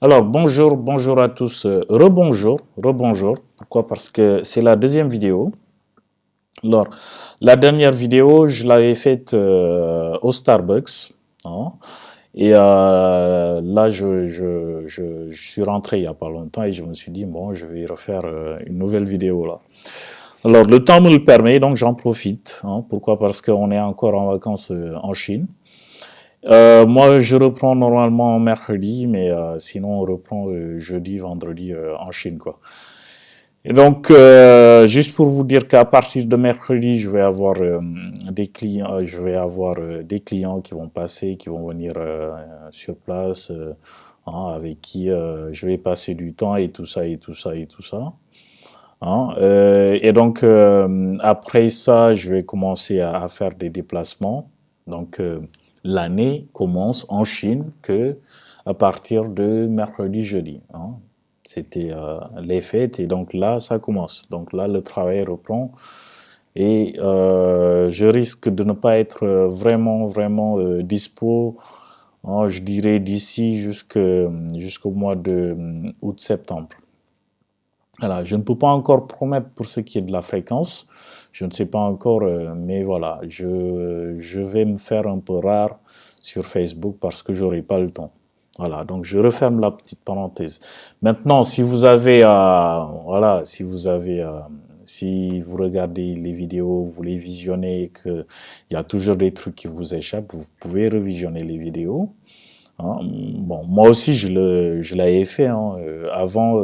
Alors, bonjour à tous. Rebonjour. Pourquoi? Parce que c'est la deuxième vidéo. Alors, la dernière vidéo, je l'avais faite au Starbucks, hein. Et là, je suis rentré il n'y a pas longtemps et je me suis dit, bon, je vais refaire une nouvelle vidéo là. Alors, le temps me le permet, donc j'en profite, hein. Pourquoi? Parce qu'on est encore en vacances en Chine. Moi, je reprends normalement mercredi, mais sinon, on reprend jeudi, vendredi en Chine, quoi. Et donc, juste pour vous dire qu'à partir de mercredi, je vais avoir des clients, des clients qui vont passer, qui vont venir sur place, hein, avec qui je vais passer du temps et tout ça et tout ça et tout ça, hein. Et donc, après ça, je vais commencer à faire des déplacements. Donc, l'année commence en Chine que à partir de mercredi, jeudi, hein. C'était les fêtes et donc là, ça commence. Donc là, le travail reprend et je risque de ne pas être vraiment dispo, hein, je dirais d'ici jusqu'au mois de août-septembre. Voilà, je ne peux pas encore promettre pour ce qui est de la fréquence, je ne sais pas encore, mais voilà, je vais me faire un peu rare sur Facebook parce que j'aurai pas le temps. Voilà, donc je referme la petite parenthèse. Maintenant, si vous avez, voilà, si vous regardez les vidéos, vous les visionnez et qu'il y a toujours des trucs qui vous échappent, vous pouvez revisionner les vidéos, hein. Bon, moi aussi, je l'avais fait, hein. Avant,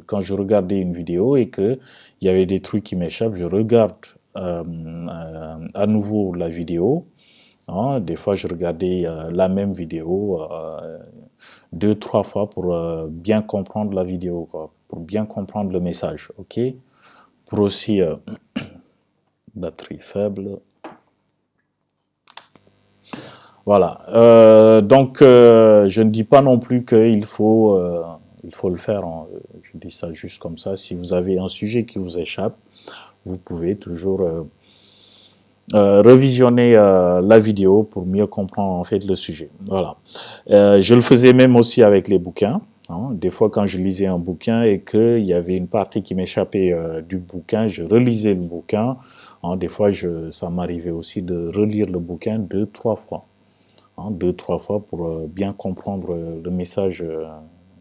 quand je regardais une vidéo et qu'il y avait des trucs qui m'échappent, je regarde à nouveau la vidéo, hein. Des fois, je regardais la même vidéo deux, trois fois pour bien comprendre la vidéo, quoi, pour bien comprendre le message, ok? Pour aussi, batterie faible. Voilà. Donc, je ne dis pas non plus il faut le faire, hein. Je dis ça juste comme ça. Si vous avez un sujet qui vous échappe, vous pouvez toujours revisionner la vidéo pour mieux comprendre en fait le sujet. Voilà. Je le faisais même aussi avec les bouquins, hein. Des fois, quand je lisais un bouquin et qu'il y avait une partie qui m'échappait du bouquin, je relisais le bouquin, hein. Des fois, ça m'arrivait aussi de relire le bouquin deux, trois fois, hein, deux, trois fois pour bien comprendre le message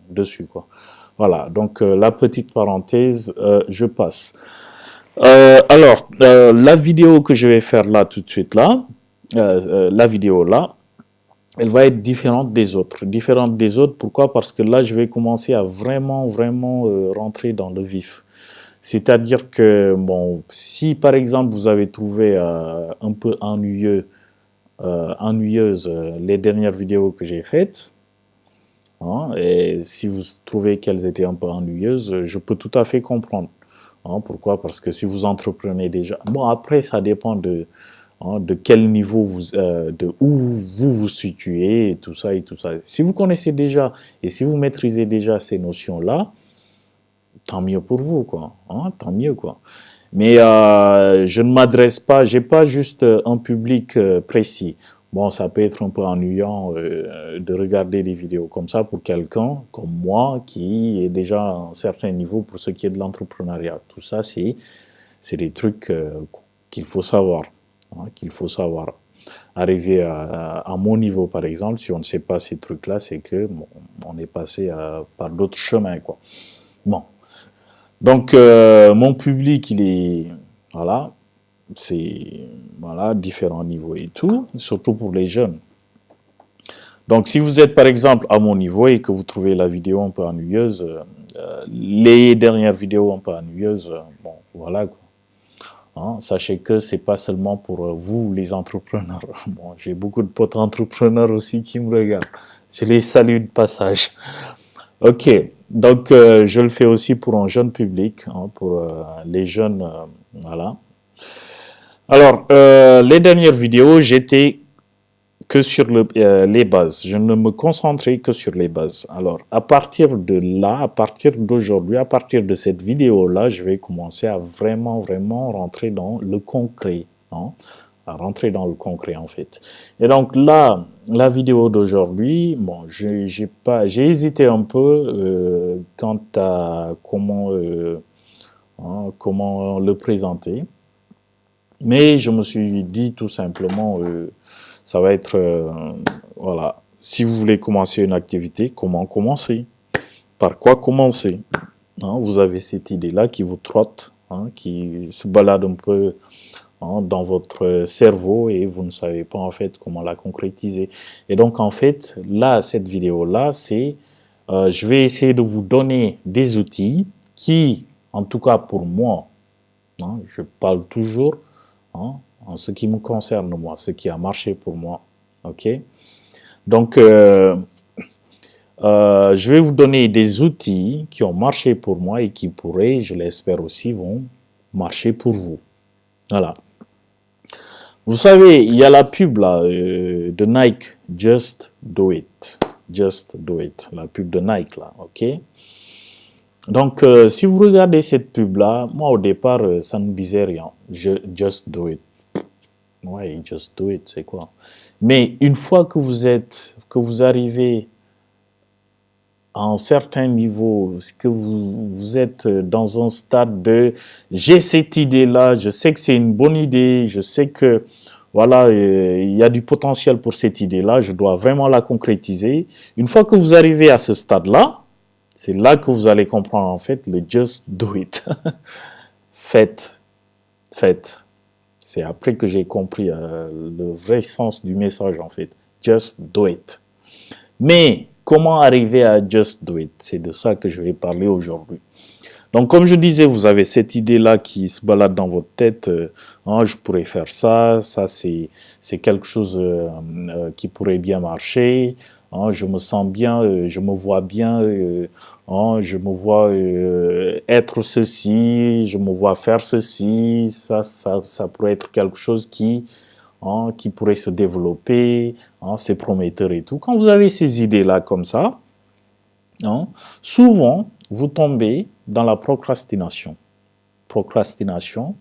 dessus, quoi. Voilà, donc la petite parenthèse, je passe. La vidéo que je vais faire là tout de suite là, la vidéo là, elle va être différente des autres. Différente des autres, pourquoi? Parce que là, je vais commencer à vraiment rentrer dans le vif. C'est-à-dire que, bon, si par exemple vous avez trouvé un peu ennuyeuse les dernières vidéos que j'ai faites, hein, et si vous trouvez qu'elles étaient un peu ennuyeuses, je peux tout à fait comprendre, hein. Pourquoi? Parce que si vous entreprenez déjà... Bon, après, ça dépend hein, de quel niveau de où vous vous situez, et tout ça et tout ça. Si vous connaissez déjà et si vous maîtrisez déjà ces notions-là, tant mieux pour vous, quoi, hein, tant mieux, quoi. Mais je ne m'adresse pas, j'ai pas juste un public précis. Bon, ça peut être un peu ennuyant de regarder des vidéos comme ça pour quelqu'un comme moi qui est déjà à un certain niveau pour ce qui est de l'entrepreneuriat. Tout ça, c'est des trucs qu'il faut savoir, hein, qu'il faut savoir. Arriver à mon niveau, par exemple, si on ne sait pas ces trucs-là, c'est que bon, on est passé par d'autres chemins, quoi. Bon, donc mon public, il est voilà, c'est voilà, différents niveaux et tout, surtout pour les jeunes. Donc si vous êtes par exemple à mon niveau et que vous trouvez la vidéo un peu ennuyeuse, les dernières vidéos un peu ennuyeuses, bon voilà quoi, hein. Sachez que c'est pas seulement pour vous les entrepreneurs. Bon, j'ai beaucoup de potes entrepreneurs aussi qui me regardent. Je les salue de passage. Ok, donc je le fais aussi pour un jeune public, hein, pour les jeunes, voilà. Alors, les dernières vidéos, j'étais que sur les bases. Je ne me concentrais que sur les bases. Alors, à partir de là, à partir d'aujourd'hui, à partir de cette vidéo-là, je vais commencer à vraiment rentrer dans le concret, hein. à rentrer dans le concret en fait. Et donc là, la vidéo d'aujourd'hui, bon, j'ai hésité un peu quant à comment le présenter, mais je me suis dit tout simplement, ça va être, voilà, si vous voulez commencer une activité, comment commencer? Par quoi commencer? Hein, vous avez cette idée-là qui vous trotte, hein, qui se balade un peu dans votre cerveau et vous ne savez pas en fait comment la concrétiser. Et donc en fait, là, cette vidéo-là, c'est, je vais essayer de vous donner des outils qui, en tout cas pour moi, hein, je parle toujours hein, en ce qui me concerne moi, ce qui a marché pour moi. Ok? Donc, je vais vous donner des outils qui ont marché pour moi et qui pourraient, je l'espère aussi, vont marcher pour vous. Voilà. Vous savez, il y a la pub là, de Nike, Just Do It. Just Do It, la pub de Nike là, ok? Donc, si vous regardez cette pub là, moi au départ, ça ne me disait rien. Just Do It. Ouais, Just Do It, c'est quoi? Mais une fois que vous arrivez à un certain niveau, que vous êtes dans un stade de j'ai cette idée-là, je sais que c'est une bonne idée, je sais que voilà, il y a du potentiel pour cette idée-là, je dois vraiment la concrétiser. Une fois que vous arrivez à ce stade-là, c'est là que vous allez comprendre en fait le just do it. Faites. C'est après que j'ai compris le vrai sens du message en fait. Just do it. Mais comment arriver à just do it? C'est de ça que je vais parler aujourd'hui. Donc, comme je disais, vous avez cette idée-là qui se balade dans votre tête. Je pourrais faire ça, c'est quelque chose qui pourrait bien marcher. Je me sens bien, je me vois bien, je me vois être ceci, je me vois faire ceci. Ça pourrait être quelque chose qui pourrait se développer, c'est prometteur et tout. Quand vous avez ces idées-là comme ça, souvent, vous tombez dans la procrastination. Procrastination.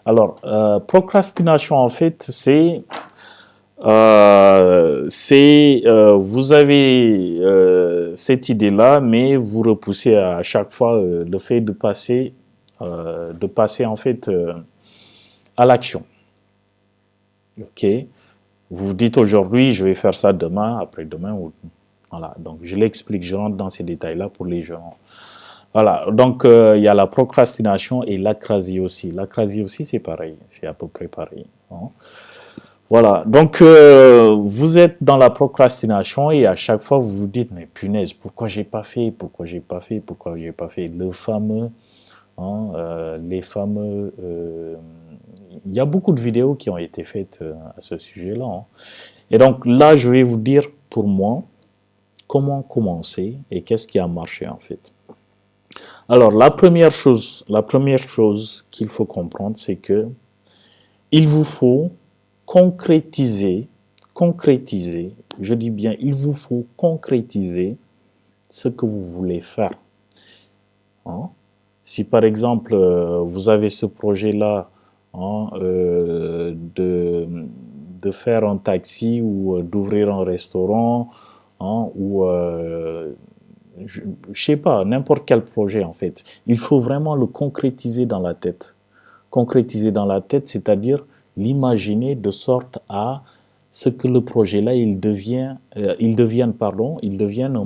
Alors, procrastination, en fait, c'est vous avez cette idée-là, mais vous repoussez à chaque fois le fait de passer en fait à l'action. Ok. Vous vous dites aujourd'hui, je vais faire ça demain, après-demain. Voilà, donc je l'explique, je rentre dans ces détails-là pour les gens. Voilà, donc il y a la procrastination et l'acrasie aussi. L'acrasie aussi, c'est pareil, c'est à peu près pareil. Voilà, donc vous êtes dans la procrastination et à chaque fois vous vous dites, mais punaise, pourquoi j'ai pas fait, pourquoi j'ai pas fait, pourquoi j'ai pas fait. Le fameux, les fameux... il y a beaucoup de vidéos qui ont été faites à ce sujet-là. Et donc là, je vais vous dire pour moi comment commencer et qu'est-ce qui a marché en fait. Alors la première chose qu'il faut comprendre, c'est que il vous faut concrétiser, je dis bien, il vous faut concrétiser ce que vous voulez faire. Si par exemple, vous avez ce projet-là de faire un taxi ou d'ouvrir un restaurant, ou je sais pas, n'importe quel projet en fait, il faut vraiment le concrétiser dans la tête. Concrétiser dans la tête, c'est-à-dire l'imaginer de sorte à ce que le projet-là, il devienne un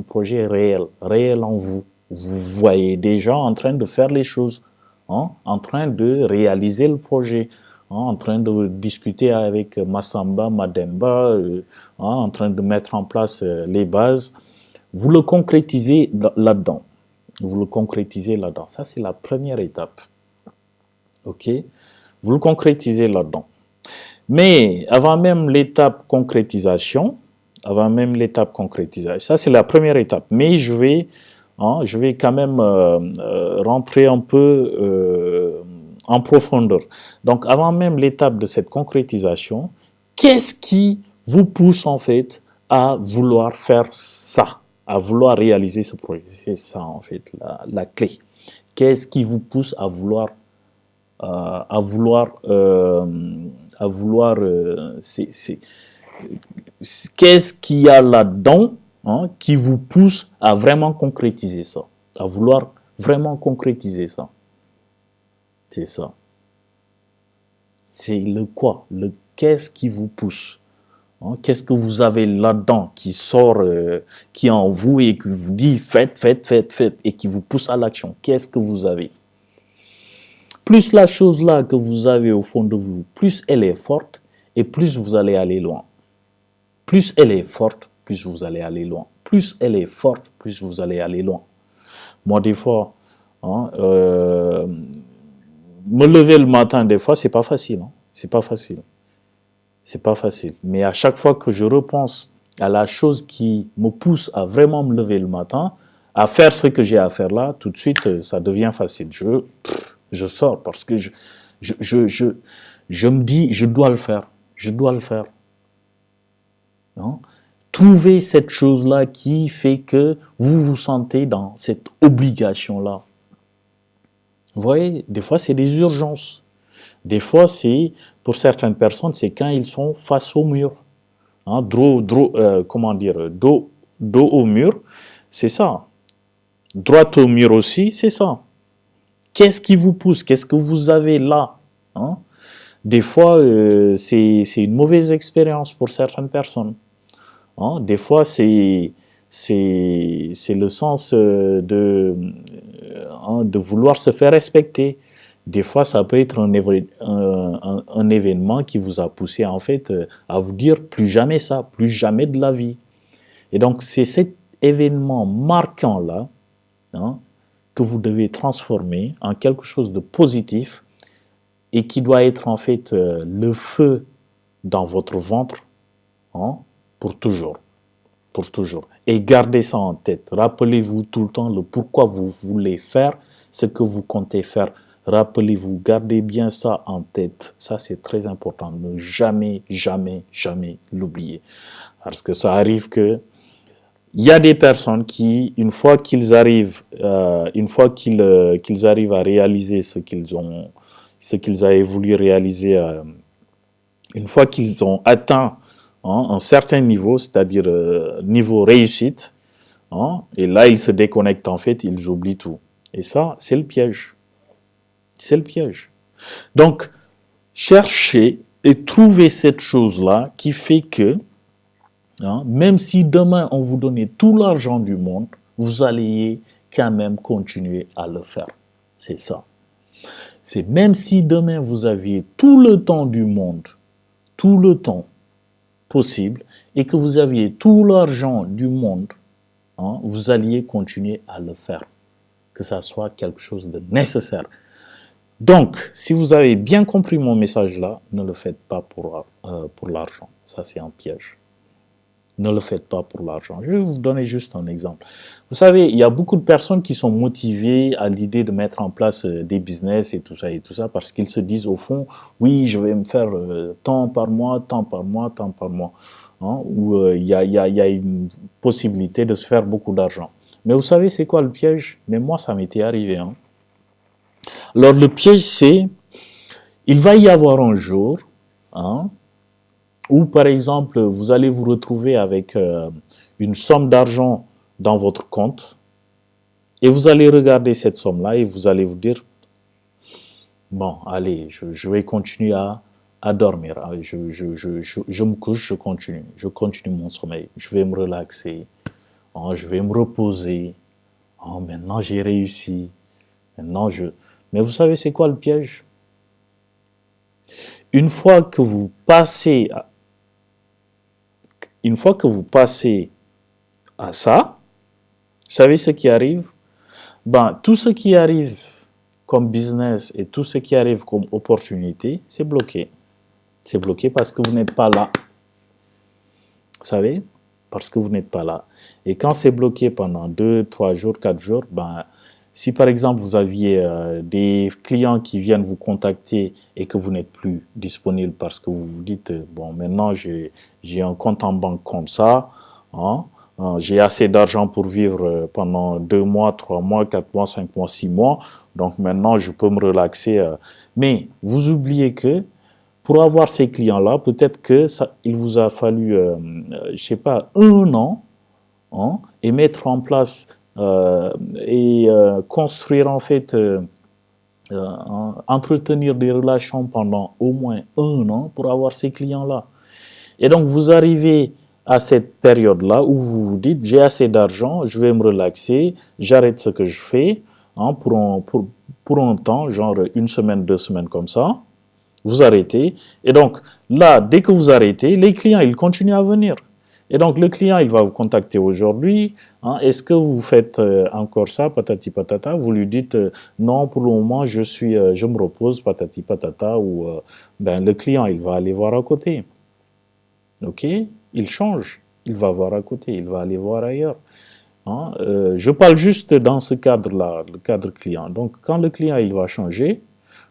projet réel en vous. Vous voyez déjà en train de faire les choses, en train de réaliser le projet, en train de discuter avec Massamba, Mademba, en train de mettre en place les bases. Vous le concrétisez là-dedans. Vous le concrétisez là-dedans. Ça, c'est la première étape. OK? Vous le concrétisez là-dedans. Mais avant même l'étape concrétisation, ça c'est la première étape. Mais je vais quand même rentrer un peu en profondeur. Donc avant même l'étape de cette concrétisation, qu'est-ce qui vous pousse en fait à vouloir faire ça, à vouloir réaliser ce projet? C'est ça en fait la clé. Qu'est-ce qui vous pousse à vouloir à vouloir... qu'est-ce qu'il y a là-dedans, hein, qui vous pousse à vraiment concrétiser ça, à vouloir vraiment concrétiser ça? C'est ça. C'est le quoi? Le qu'est-ce qui vous pousse? Hein, qu'est-ce que vous avez là-dedans qui sort, qui est en vous et qui vous dit faites, faites, faites, faites, et qui vous pousse à l'action? Qu'est-ce que vous avez? Plus la chose là que vous avez au fond de vous, plus elle est forte et plus vous allez aller loin. Plus elle est forte, plus vous allez aller loin. Plus elle est forte, plus vous allez aller loin. Moi, des fois, hein, me lever le matin, des fois, c'est pas facile. Hein. C'est pas facile. C'est pas facile. Mais à chaque fois que je repense à la chose qui me pousse à vraiment me lever le matin, à faire ce que j'ai à faire là, tout de suite, ça devient facile. Je sors parce que je me dis, je dois le faire. Je dois le faire. Non? Trouvez cette chose-là qui fait que vous vous sentez dans cette obligation-là. Vous voyez, des fois, c'est des urgences. Des fois, c'est, pour certaines personnes, c'est quand ils sont face au mur. Hein, comment dire, dos au mur, c'est ça. Droit au mur aussi, c'est ça. Qu'est-ce qui vous pousse? Qu'est-ce que vous avez là? Hein? Des fois, c'est une mauvaise expérience pour certaines personnes. Hein? Des fois, c'est le sens de vouloir se faire respecter. Des fois, ça peut être un événement qui vous a poussé en fait à vous dire plus jamais ça, plus jamais de la vie. Et donc, c'est cet événement marquant-là, hein, que vous devez transformer en quelque chose de positif et qui doit être en fait le feu dans votre ventre, hein, pour toujours. Pour toujours. Et gardez ça en tête. Rappelez-vous tout le temps le pourquoi vous voulez faire ce que vous comptez faire. Rappelez-vous, gardez bien ça en tête. Ça, c'est très important. Ne jamais, jamais, jamais l'oublier. Parce que ça arrive que il y a des personnes qui, une fois qu'ils arrivent à réaliser ce qu'ils avaient voulu réaliser, une fois qu'ils ont atteint, hein, un certain niveau, c'est-à-dire niveau réussite, hein, et là ils se déconnectent en fait, ils oublient tout. Et ça, c'est le piège. C'est le piège. Donc, cherchez et trouvez cette chose-là qui fait que, hein, même si demain on vous donnait tout l'argent du monde, vous alliez quand même continuer à le faire. C'est ça. C'est même si demain vous aviez tout le temps du monde, tout le temps possible, et que vous aviez tout l'argent du monde, hein, vous alliez continuer à le faire. Que ça soit quelque chose de nécessaire. Donc, si vous avez bien compris mon message là, ne le faites pas pour l'argent. Ça, c'est un piège. Ne le faites pas pour l'argent. Je vais vous donner juste un exemple. Vous savez, il y a beaucoup de personnes qui sont motivées à l'idée de mettre en place des business et tout ça, parce qu'ils se disent au fond, oui, je vais me faire tant par mois, tant par mois, tant par mois. Hein, où il y a une possibilité de se faire beaucoup d'argent. Mais vous savez, c'est quoi le piège? Mais moi, ça m'était arrivé. Hein. Alors, le piège, c'est, il va y avoir un jour, hein, où, par exemple, vous allez vous retrouver avec une somme d'argent dans votre compte et vous allez regarder cette somme-là et vous allez vous dire, bon, allez, je vais continuer à dormir. Je me couche, je continue mon sommeil. Je vais me relaxer, hein, je vais me reposer. Oh, maintenant, j'ai réussi. Maintenant, Mais vous savez, c'est quoi le piège? Une fois que vous passez à ça, vous savez ce qui arrive? Ben, tout ce qui arrive comme business et tout ce qui arrive comme opportunité, c'est bloqué. C'est bloqué parce que vous n'êtes pas là. Vous savez? Parce que vous n'êtes pas là. Et quand c'est bloqué pendant 2, 3 jours, 4 jours, ben, si par exemple vous aviez des clients qui viennent vous contacter et que vous n'êtes plus disponible parce que vous vous dites, bon, maintenant j'ai un compte en banque comme ça, hein, j'ai assez d'argent pour vivre pendant 2 mois, 3 mois, 4 mois, 5 mois, 6 mois, donc maintenant je peux me relaxer. Mais vous oubliez que pour avoir ces clients-là, peut-être que il vous a fallu, je sais pas, 1 an, hein, et mettre en place et construire en fait, entretenir des relations pendant au moins 1 an pour avoir ces clients-là. Et donc vous arrivez à cette période-là où vous vous dites j'ai assez d'argent, je vais me relaxer, j'arrête ce que je fais, hein, pour un temps, genre 1 semaine, 2 semaines comme ça. Vous arrêtez. Et donc, là, dès que vous arrêtez, les clients, ils continuent à venir. Et donc, le client, il va vous contacter aujourd'hui. Hein, est-ce que vous faites encore ça, patati patata? Vous lui dites, non, pour le moment, je me repose, patati patata. Ou, ben, le client, il va aller voir à côté. OK? Il change. Il va voir à côté. Il va aller voir ailleurs. Hein, je parle juste dans ce cadre-là, le cadre client. Donc, quand le client, il va changer,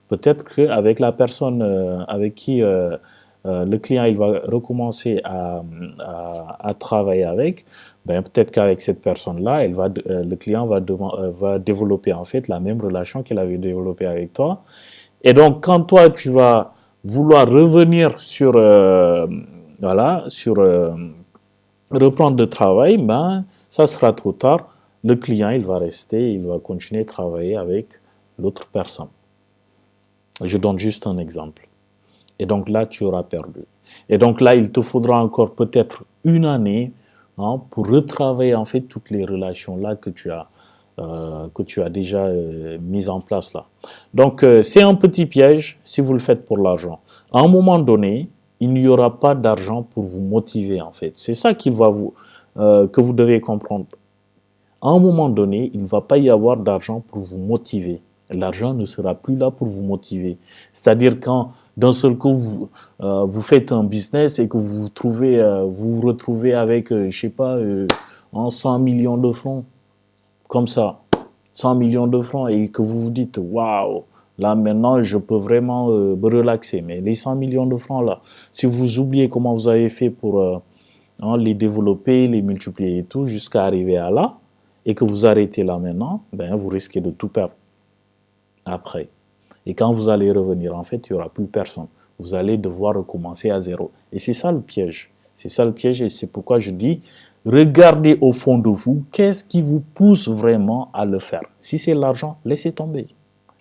peut-être qu'avec la personne avec qui le client il va recommencer à travailler avec, ben, peut-être qu'avec cette personne-là, le client va développer en fait la même relation qu'il avait développée avec toi. Et donc, quand toi, tu vas vouloir revenir sur, voilà, sur reprendre le travail, ben, ça sera trop tard. Le client, il va rester, il va continuer à travailler avec l'autre personne. Je donne juste un exemple. Et donc là, tu auras perdu. Et donc là, il te faudra encore peut-être 1 année, hein, pour retravailler en fait toutes les relations là que tu as déjà mises en place là. Donc c'est un petit piège si vous le faites pour l'argent. À un moment donné, il n'y aura pas d'argent pour vous motiver en fait. C'est ça que vous devez comprendre. À un moment donné, il ne va pas y avoir d'argent pour vous motiver. L'argent ne sera plus là pour vous motiver. C'est-à-dire quand d'un seul coup vous faites un business et que vous vous retrouvez avec, je sais pas, 100 millions de francs, comme ça, 100 millions de francs, et que vous vous dites, waouh, là maintenant je peux vraiment me relaxer. Mais les 100 millions de francs là, si vous oubliez comment vous avez fait pour les développer, les multiplier et tout, jusqu'à arriver à là, et que vous arrêtez là maintenant, ben vous risquez de tout perdre après. Et quand vous allez revenir, en fait, il n'y aura plus personne. Vous allez devoir recommencer à zéro. Et c'est ça le piège. C'est ça le piège et c'est pourquoi je dis, regardez au fond de vous, qu'est-ce qui vous pousse vraiment à le faire. Si c'est l'argent, laissez tomber.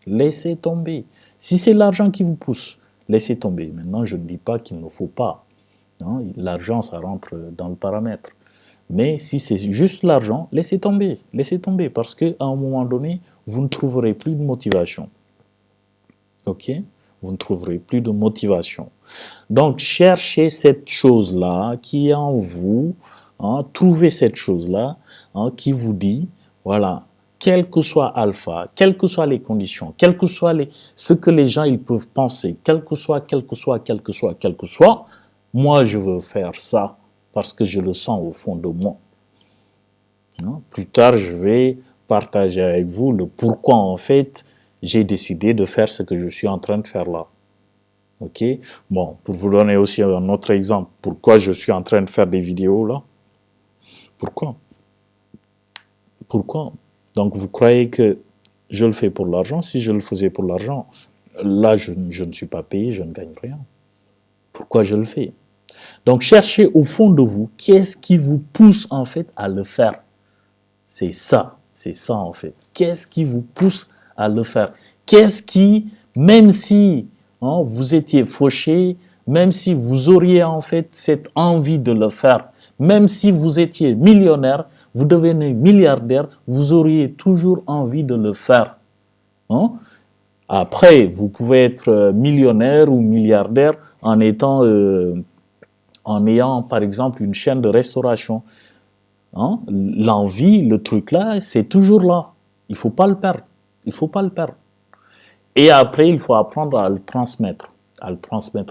Laissez tomber. Si c'est l'argent qui vous pousse, laissez tomber. Maintenant, je ne dis pas qu'il ne faut pas. Hein, l'argent, ça rentre dans le paramètre. Mais si c'est juste l'argent, laissez tomber. Laissez tomber parce qu'à un moment donné, vous ne trouverez plus de motivation. OK? Vous ne trouverez plus de motivation. Donc, cherchez cette chose-là qui est en vous. Hein, trouvez cette chose-là, hein, qui vous dit, voilà, quel que soit alpha, quelles que soient les conditions, quel que soit ce que les gens ils peuvent penser, quel que soit, moi je veux faire ça parce que je le sens au fond de moi. Hein? Plus tard, je vais partager avec vous le pourquoi en fait j'ai décidé de faire ce que je suis en train de faire là. OK? Bon, pour vous donner aussi un autre exemple, pourquoi je suis en train de faire des vidéos là? Pourquoi? Pourquoi? Donc vous croyez que je le fais pour l'argent? Si je le faisais pour l'argent, là je ne suis pas payé, je ne gagne rien. Pourquoi je le fais? Donc cherchez au fond de vous, qu'est-ce qui vous pousse en fait à le faire? C'est ça en fait. Qu'est-ce qui vous pousse à le faire? Qu'est-ce qui, même si vous étiez fauché, même si vous auriez en fait cette envie de le faire, même si vous étiez millionnaire, vous devenez milliardaire, vous auriez toujours envie de le faire. Hein? Après, vous pouvez être millionnaire ou milliardaire en ayant par exemple une chaîne de restauration. Hein? L'envie, le truc là, c'est toujours là. Il ne faut pas le perdre. Il faut pas le perdre. Et après, il faut apprendre à le transmettre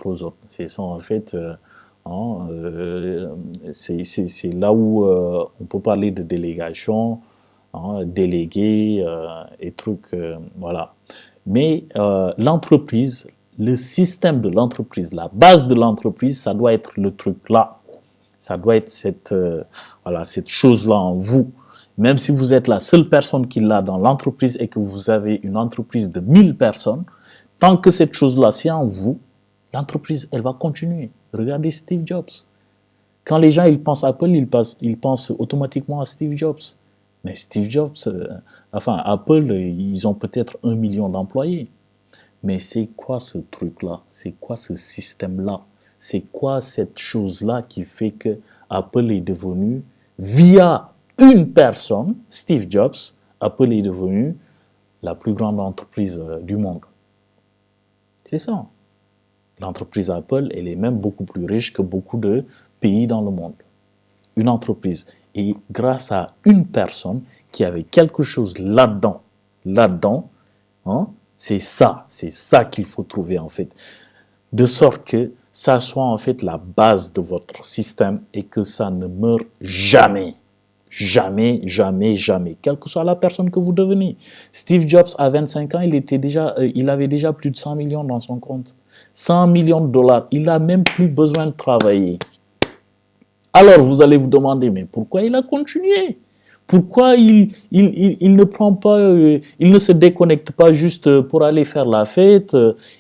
aux autres. C'est ça en fait. C'est là où on peut parler de délégation, déléguer et trucs, voilà. Mais l'entreprise, le système de l'entreprise, la base de l'entreprise, ça doit être le truc là. Ça doit être cette chose-là en vous. Même si vous êtes la seule personne qui l'a dans l'entreprise et que vous avez une entreprise de 1000 personnes, tant que cette chose-là, c'est en vous, L'entreprise, elle va continuer. Regardez Steve Jobs. Quand les gens ils pensent Apple, ils pensent automatiquement à Steve Jobs. Mais Steve Jobs, Apple, ils ont peut-être 1 million d'employés. Mais c'est quoi ce truc-là? C'est quoi ce système-là? C'est quoi cette chose-là qui fait que Apple est devenu, via une personne, Steve Jobs, Apple est devenu la plus grande entreprise du monde? C'est ça. L'entreprise Apple, elle est même beaucoup plus riche que beaucoup de pays dans le monde. Une entreprise. Et grâce à une personne qui avait quelque chose là-dedans, hein, c'est ça qu'il faut trouver en fait. De sorte que ça soit en fait la base de votre système et que ça ne meure jamais. Jamais, jamais, jamais. Quelle que soit la personne que vous devenez. Steve Jobs, à 25 ans, il avait déjà plus de 100 millions dans son compte. 100 millions de dollars. Il n'a même plus besoin de travailler. Alors, vous allez vous demander, mais pourquoi il a continué? Pourquoi il ne prend pas, il ne se déconnecte pas juste pour aller faire la fête?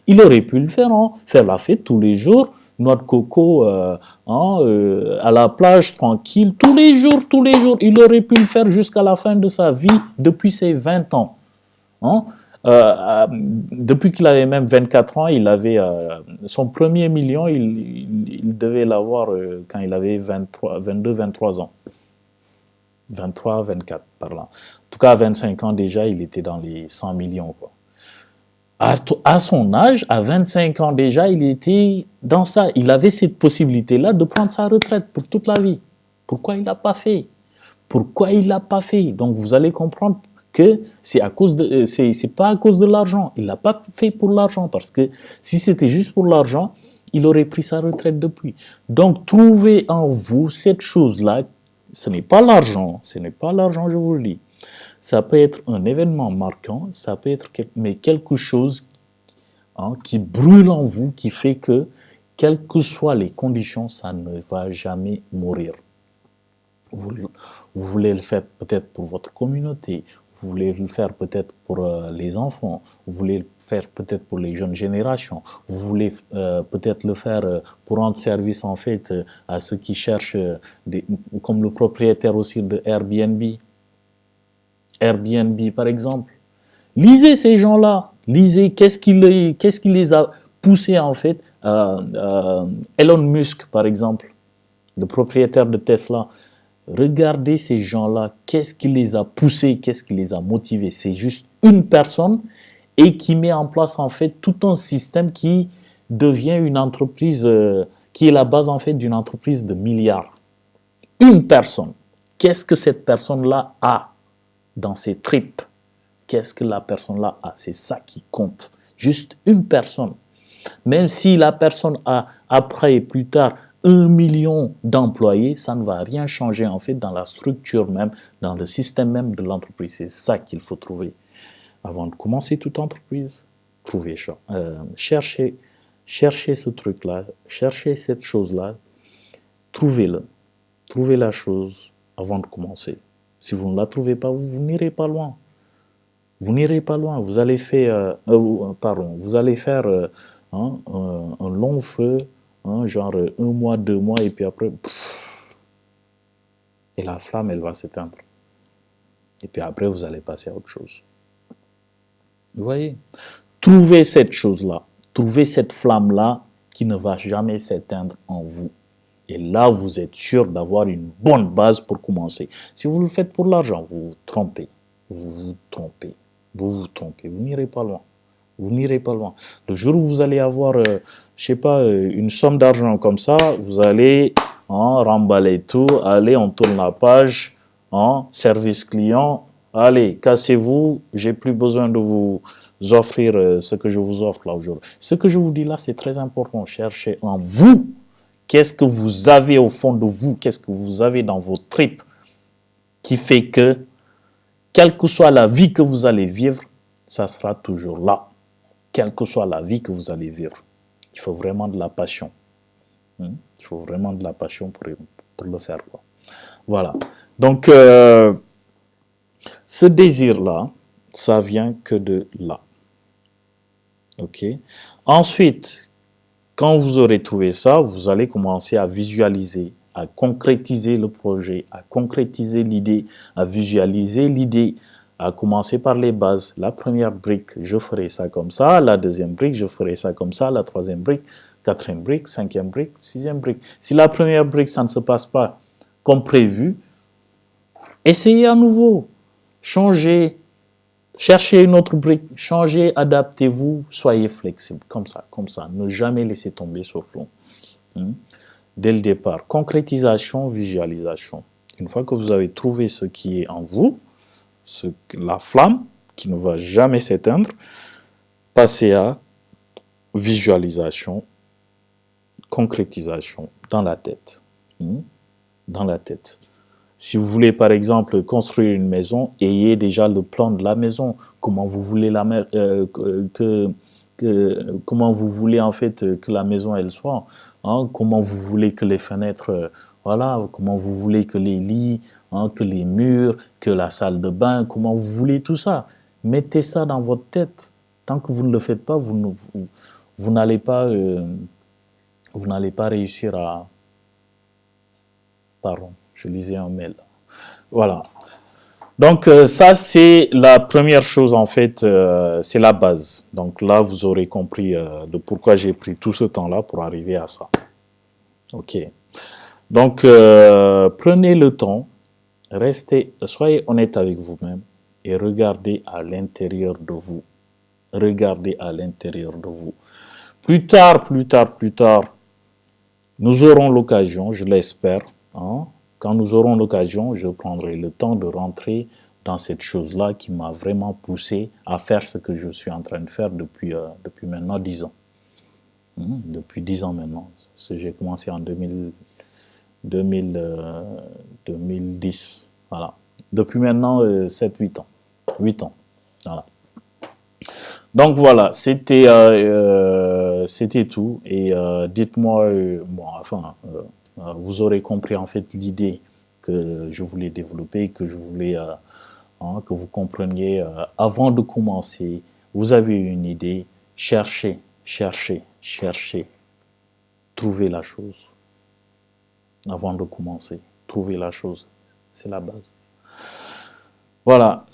Il aurait pu le faire, hein? Faire la fête tous les jours, noix de coco à la plage, tranquille, tous les jours. Il aurait pu le faire jusqu'à la fin de sa vie, depuis ses 20 ans. Hein? Depuis qu'il avait même 24 ans, il avait son premier million, il devait l'avoir quand il avait 22, 23 ans. 23, 24 par là. En tout cas, à 25 ans déjà, il était dans les 100 millions. Quoi. À son âge, à 25 ans déjà, il était dans ça. Il avait cette possibilité-là de prendre sa retraite pour toute la vie. Pourquoi il ne l'a pas fait? Pourquoi il ne l'a pas fait? Donc, vous allez comprendre que c'est pas à cause de l'argent. Il ne l'a pas fait pour l'argent, parce que si c'était juste pour l'argent, il aurait pris sa retraite depuis. Donc, trouvez en vous cette chose-là. Ce n'est pas l'argent, je vous le dis. Ça peut être un événement marquant, ça peut être mais quelque chose qui brûle en vous, qui fait que, quelles que soient les conditions, ça ne va jamais mourir. Vous voulez le faire peut-être pour votre communauté, vous voulez le faire peut-être pour les enfants, vous voulez le faire peut-être pour les jeunes générations, vous voulez peut-être le faire pour rendre service en fait à ceux qui cherchent, comme le propriétaire aussi de Airbnb. Airbnb par exemple. Lisez ces gens-là, lisez qu'est-ce qui les a poussés en fait. Elon Musk par exemple, le propriétaire de Tesla. Regardez ces gens-là, qu'est-ce qui les a poussés, qu'est-ce qui les a motivés. C'est juste une personne et qui met en place en fait tout un système qui devient une entreprise, qui est la base en fait d'une entreprise de milliards. Une personne. Qu'est-ce que cette personne-là a dans ses tripes? Qu'est-ce que la personne-là a? C'est ça qui compte. Juste une personne. Même si la personne a après et plus tard 1 million d'employés, ça ne va rien changer en fait dans la structure même, dans le système même de l'entreprise. C'est ça qu'il faut trouver. Avant de commencer toute entreprise, trouvez ça. Cherchez ce truc-là, cherchez cette chose-là, trouvez-le. Trouvez la chose avant de commencer. Si vous ne la trouvez pas, vous n'irez pas loin. Vous n'irez pas loin. Vous allez faire, un long feu, genre 1 mois, 2 mois, et puis après, et la flamme, elle va s'éteindre. Et puis après, vous allez passer à autre chose. Vous voyez? Trouvez cette chose-là, trouvez cette flamme-là qui ne va jamais s'éteindre en vous. Et là, vous êtes sûr d'avoir une bonne base pour commencer. Si vous le faites pour l'argent, vous vous trompez. Vous n'irez pas loin. Vous n'irez pas loin. Le jour où vous allez avoir, une somme d'argent comme ça, vous allez remballer tout, allez, on tourne la page, service client, allez, cassez-vous, j'ai plus besoin de vous offrir ce que je vous offre là aujourd'hui. Ce que je vous dis là, c'est très important. Cherchez en vous. Qu'est-ce que vous avez au fond de vous? Qu'est-ce que vous avez dans vos tripes qui fait que, quelle que soit la vie que vous allez vivre, ça sera toujours là. Quelle que soit la vie que vous allez vivre. Il faut vraiment de la passion. Il faut vraiment de la passion pour le faire. Quoi. Voilà. Donc, ce désir-là, ça vient que de là. OK? Ensuite, Quand vous aurez trouvé ça, vous allez commencer à visualiser, à concrétiser le projet, à concrétiser l'idée, à visualiser l'idée, à commencer par les bases. La première brique, je ferai ça comme ça. La deuxième brique, je ferai ça comme ça. La troisième brique, quatrième brique, cinquième brique, sixième brique. Si la première brique, ça ne se passe pas comme prévu, essayez à nouveau. Changez. Cherchez une autre brique, changez, adaptez-vous, soyez flexible, comme ça, ne jamais laisser tomber sur vous. Dès le départ, concrétisation, visualisation. Une fois que vous avez trouvé ce qui est en vous, la flamme qui ne va jamais s'éteindre, passez à visualisation, concrétisation dans la tête. Dans la tête. Si vous voulez, par exemple, construire une maison, ayez déjà le plan de la maison. Comment vous voulez comment vous voulez en fait que la maison elle soit. Comment vous voulez que les fenêtres, voilà. Comment vous voulez que les lits, que les murs, que la salle de bain. Comment vous voulez tout ça. Mettez ça dans votre tête. Tant que vous ne le faites pas, vous n'allez pas réussir à. Pardon. Je lisais un mail. Voilà. Donc, ça, c'est la première chose, en fait, c'est la base. Donc là, vous aurez compris de pourquoi j'ai pris tout ce temps-là pour arriver à ça. OK. Donc, prenez le temps, soyez honnête avec vous-même et regardez à l'intérieur de vous. Regardez à l'intérieur de vous. Plus tard, nous aurons l'occasion, je l'espère, quand nous aurons l'occasion, je prendrai le temps de rentrer dans cette chose-là qui m'a vraiment poussé à faire ce que je suis en train de faire depuis maintenant 10 ans. Depuis 10 ans maintenant. J'ai commencé en 2010. Voilà. Depuis maintenant 7-8 ans. 8 ans. Voilà. Donc voilà, c'était tout. Et dites-moi, vous aurez compris en fait l'idée que je voulais développer, que je voulais que vous compreniez avant de commencer. Vous avez une idée, cherchez, trouvez la chose. Avant de commencer, trouvez la chose, c'est la base. Voilà,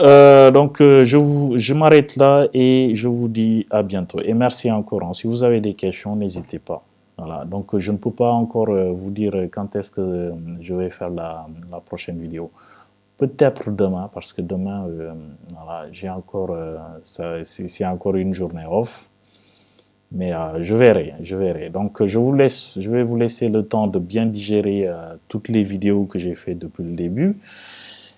donc je m'arrête là et je vous dis à bientôt. Et merci encore. Si vous avez des questions, n'hésitez pas. Voilà, donc je ne peux pas encore vous dire quand est-ce que je vais faire la prochaine vidéo. Peut-être demain, parce que demain, voilà, j'ai encore, c'est encore une journée off. Mais je verrai. Donc je vais vous laisser le temps de bien digérer toutes les vidéos que j'ai faites depuis le début.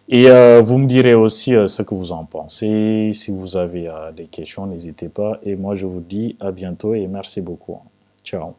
Et vous me direz aussi ce que vous en pensez. Si vous avez des questions, n'hésitez pas. Et moi, je vous dis à bientôt et merci beaucoup. Ciao.